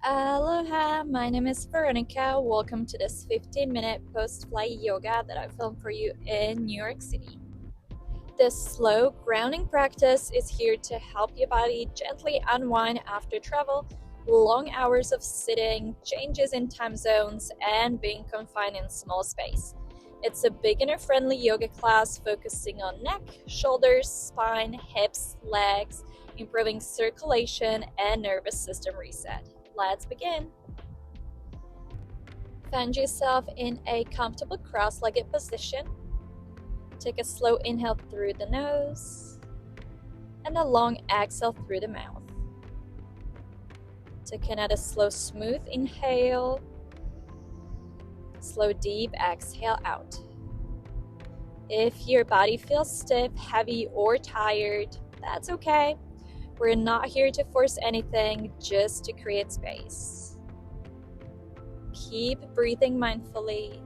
Aloha, my name is Veronica. Welcome to this 15-minute post-flight yoga that I filmed for you in New York City. This slow grounding practice is here to help your body gently unwind after travel, long hours of sitting, changes in time zones, and being confined in small space. It's a beginner-friendly yoga class focusing on neck, shoulders, spine, hips, legs, improving circulation and nervous system reset. Let's begin. Find yourself in a comfortable cross-legged position. Take a slow inhale through the nose and a long exhale through the mouth. Take another slow, smooth inhale. Slow, deep exhale out. If your body feels stiff, heavy, or tired, that's okay. We're not here to force anything, just to create space. Keep breathing mindfully.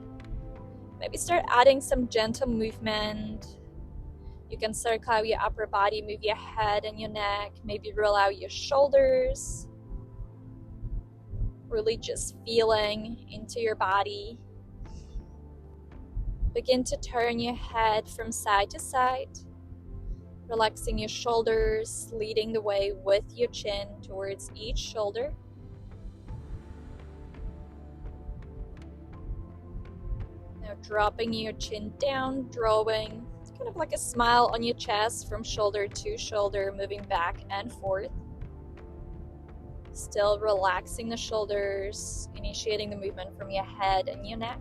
Maybe start adding some gentle movement. You can circle out your upper body, move your head and your neck, maybe roll out your shoulders. Really just feeling into your body. Begin to turn your head from side to side, relaxing your shoulders, leading the way with your chin towards each shoulder. Now dropping your chin down, drawing kind of like a smile on your chest from shoulder to shoulder, moving back and forth. Still relaxing the shoulders, initiating the movement from your head and your neck.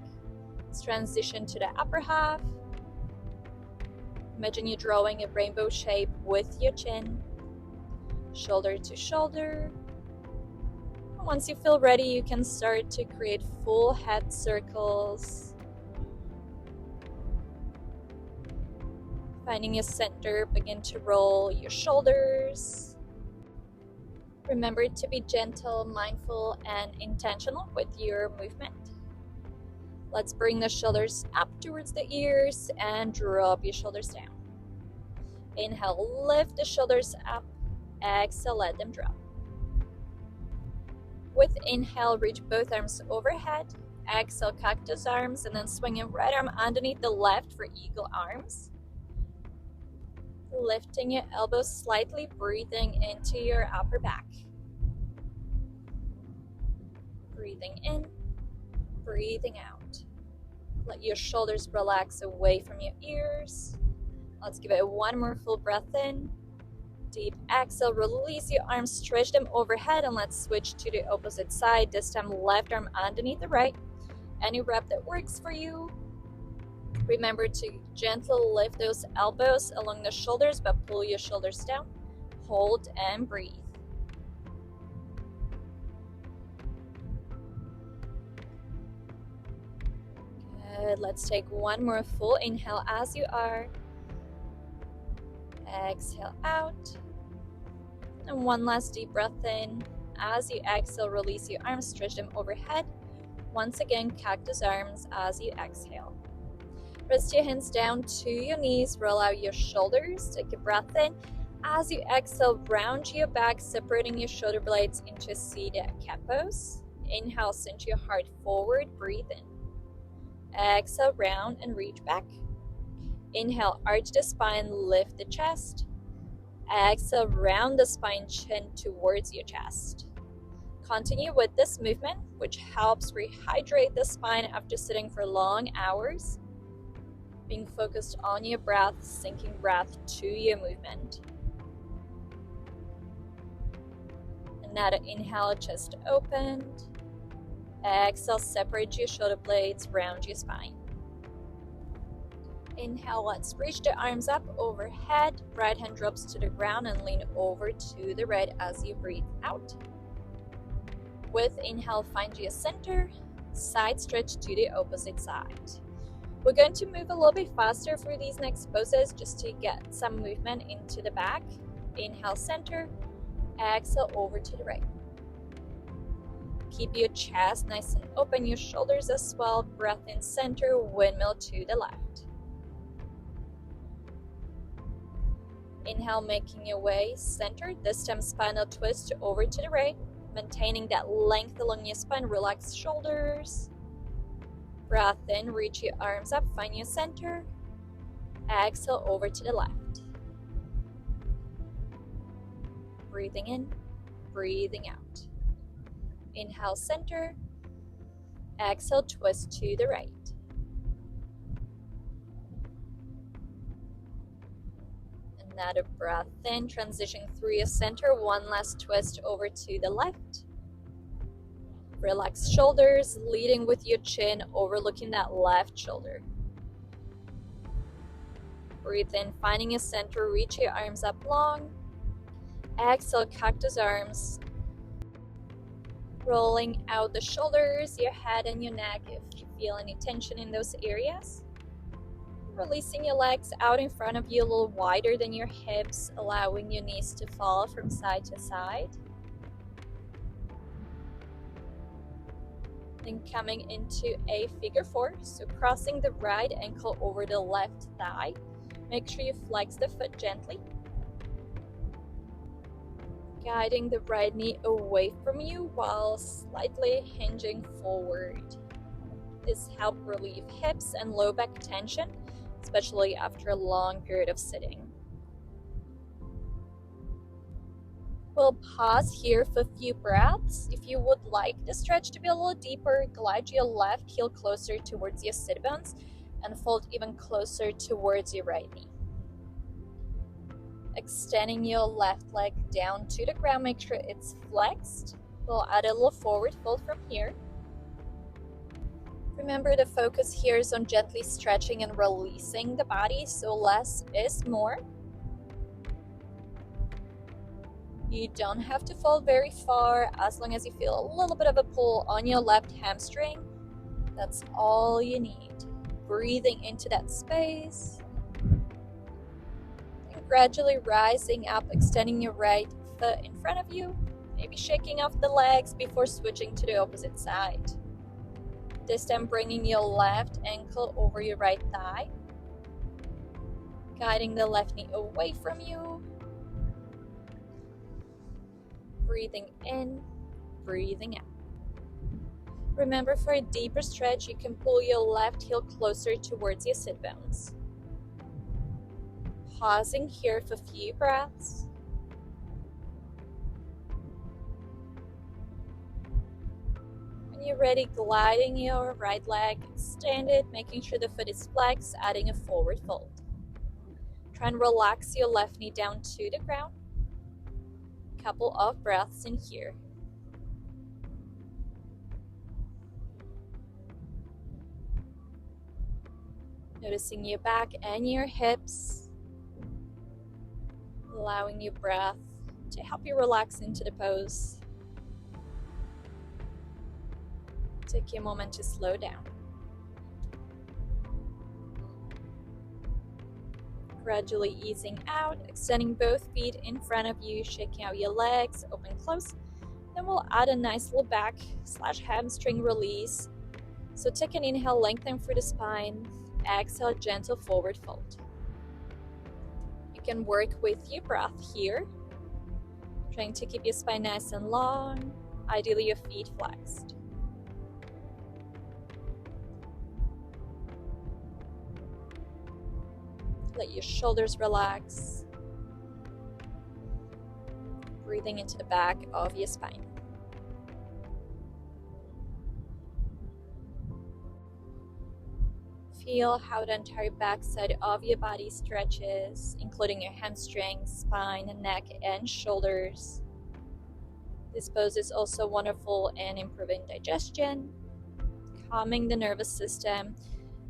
Let's transition to the upper half. Imagine you're drawing a rainbow shape with your chin, shoulder to shoulder. Once you feel ready, you can start to create full head circles. Finding your center, begin to roll your shoulders. Remember to be gentle, mindful, and intentional with your movement. Let's bring the shoulders up towards the ears and drop your shoulders down. Inhale, lift the shoulders up. Exhale, let them drop. With inhale, reach both arms overhead. Exhale, cactus arms, and then swing your right arm underneath the left for eagle arms. Lifting your elbows slightly, breathing into your upper back. Breathing in, breathing out. Let your shoulders relax away from your ears. Let's give it one more full breath in. Deep exhale, release your arms, stretch them overhead, and let's switch to the opposite side. This time, left arm underneath the right. Any rep that works for you. Remember to gently lift those elbows along the shoulders, but pull your shoulders down. Hold and breathe. Good. Let's take one more full inhale as you are. Exhale out. And one last deep breath in. As you exhale, release your arms, stretch them overhead. Once again, cactus arms as you exhale. Rest your hands down to your knees, roll out your shoulders, take a breath in. As you exhale, round your back, separating your shoulder blades into a seated cat pose. Inhale, center your heart forward, breathe in. Exhale, round and reach back. Inhale, arch the spine, lift the chest. Exhale, round the spine, chin towards your chest. Continue with this movement, which helps rehydrate the spine after sitting for long hours. Being focused on your breath, syncing breath to your movement. Another inhale, chest opened. Exhale, separate your shoulder blades, round your spine. Inhale, let's reach the arms up overhead. Right hand drops to the ground and lean over to the right as you breathe out. With inhale, find your center. Side stretch to the opposite side. We're going to move a little bit faster for these next poses just to get some movement into the back. Inhale, center. Exhale, over to the right. Keep your chest nice and open, your shoulders as well. Breath in center, windmill to the left. Inhale, making your way centered. This time, spinal twist over to the right. Maintaining that length along your spine, relax shoulders. Breath in, reach your arms up, find your center. Exhale over to the left. Breathing in, breathing out. Inhale, center. Exhale, twist to the right. Another breath in, transition through your center. One last twist over to the left. Relax shoulders, leading with your chin, overlooking that left shoulder. Breathe in, finding your center, reach your arms up long. Exhale, cactus arms. Rolling out the shoulders, your head and your neck if you feel any tension in those areas. Releasing your legs out in front of you a little wider than your hips, allowing your knees to fall from side to side. Then coming into a figure four, so crossing the right ankle over the left thigh. Make sure you flex the foot gently. Guiding the right knee away from you while slightly hinging forward. This helps relieve hips and low back tension, especially after a long period of sitting. We'll pause here for a few breaths. If you would like the stretch to be a little deeper, glide your left heel closer towards your sit bones and fold even closer towards your right knee. Extending your left leg down to the ground, make sure it's flexed. We'll add a little forward fold from here. Remember, the focus here is on gently stretching and releasing the body, so less is more. You don't have to fold very far, as long as you feel a little bit of a pull on your left hamstring. That's all you need. Breathing into that space. And gradually rising up, extending your right foot in front of you. Maybe shaking off the legs before switching to the opposite side. This time bringing your left ankle over your right thigh. Guiding the left knee away from you. Breathing in, breathing out. Remember, for a deeper stretch, you can pull your left heel closer towards your sit bones. Pausing here for a few breaths. When you're ready, gliding your right leg extended, making sure the foot is flexed, adding a forward fold. Try and relax your left knee down to the ground. Couple of breaths in here. Noticing your back and your hips, allowing your breath to help you relax into the pose. Take a moment to slow down. Gradually easing out, extending both feet in front of you, shaking out your legs, open, close. Then we'll add a nice little back / hamstring release. So take an inhale, lengthen through the spine. Exhale, gentle forward fold. You can work with your breath here, trying to keep your spine nice and long, ideally your feet flexed. Let your shoulders relax. Breathing into the back of your spine. Feel how the entire backside of your body stretches, including your hamstrings, spine, neck, and shoulders. This pose is also wonderful in improving digestion, calming the nervous system,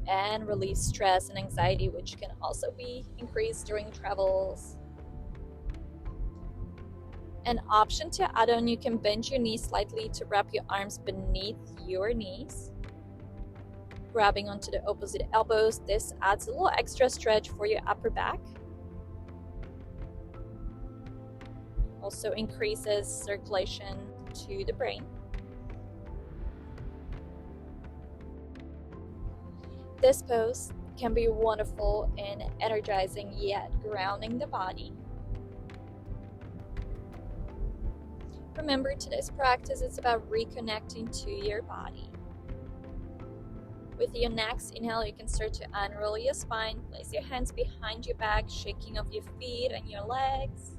and relieve stress and anxiety, which can also be increased during travels. An option to add on, you can bend your knees slightly to wrap your arms beneath your knees, grabbing onto the opposite elbows. This adds a little extra stretch for your upper back. Also increases circulation to the brain. This pose can be wonderful in energizing yet grounding the body. Remember, today's practice is about reconnecting to your body. With your next inhale, you can start to unroll your spine. Place your hands behind your back, shaking off your feet and your legs.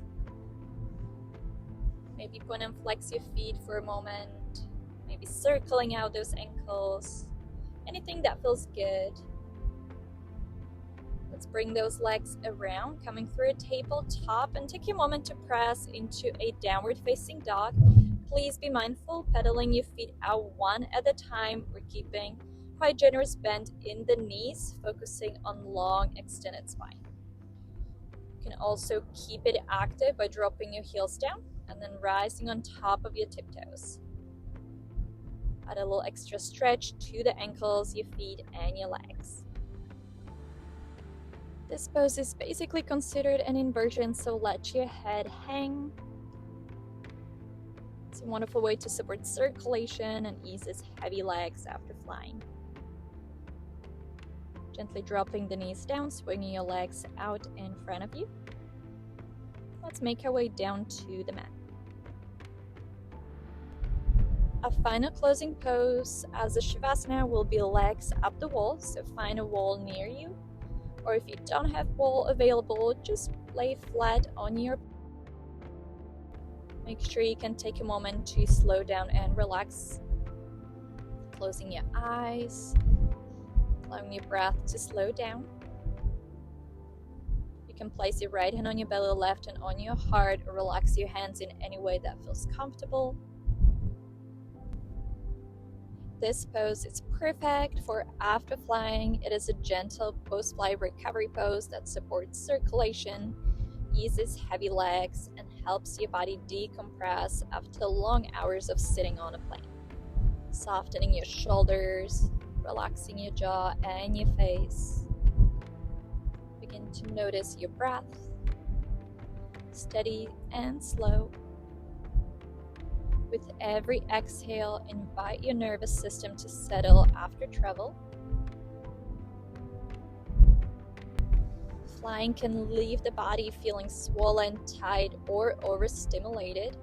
Maybe point and flex your feet for a moment. Maybe circling out those ankles. Anything that feels good. Let's bring those legs around, coming through a tabletop, and take a moment to press into a downward facing dog. Please be mindful, pedaling your feet out one at a time. We're keeping quite generous bend in the knees, focusing on long extended spine. You can also keep it active by dropping your heels down and then rising on top of your tiptoes. Add a little extra stretch to the ankles, your feet, and your legs. This pose is basically considered an inversion, so let your head hang. It's a wonderful way to support circulation and eases heavy legs after flying. Gently dropping the knees down, swinging your legs out in front of you. Let's make our way down to the mat. A final closing pose as a Shavasana will be legs up the wall, so find a wall near you. Or if you don't have wall available, just lay flat on your. Make sure you can take a moment to slow down and relax. Closing your eyes, allowing your breath to slow down. You can place your right hand on your belly, left hand on your heart, or relax your hands in any way that feels comfortable. This pose is perfect for after flying. It is a gentle post-flight recovery pose that supports circulation, eases heavy legs, and helps your body decompress after long hours of sitting on a plane. Softening your shoulders, relaxing your jaw and your face. Begin to notice your breath, steady and slow. With every exhale, invite your nervous system to settle after travel. Flying can leave the body feeling swollen, tight, or overstimulated.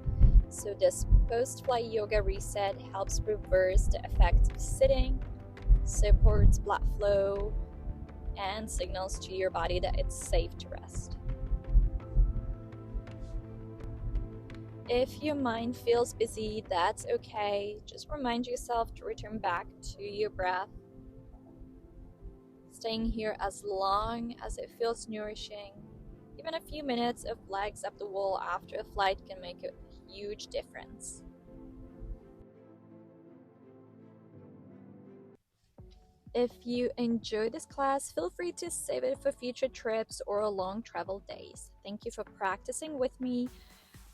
So this post-flight yoga reset helps reverse the effects of sitting, supports blood flow, and signals to your body that it's safe to rest. If your mind feels busy, that's okay. Just remind yourself to return back to your breath. Staying here as long as it feels nourishing. Even a few minutes of legs up the wall after a flight can make a huge difference. If you enjoyed this class, feel free to save it for future trips or long travel days. Thank you for practicing with me.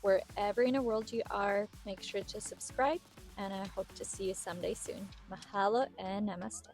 Wherever in the world you are, make sure to subscribe, and I hope to see you someday soon. Mahalo and namaste.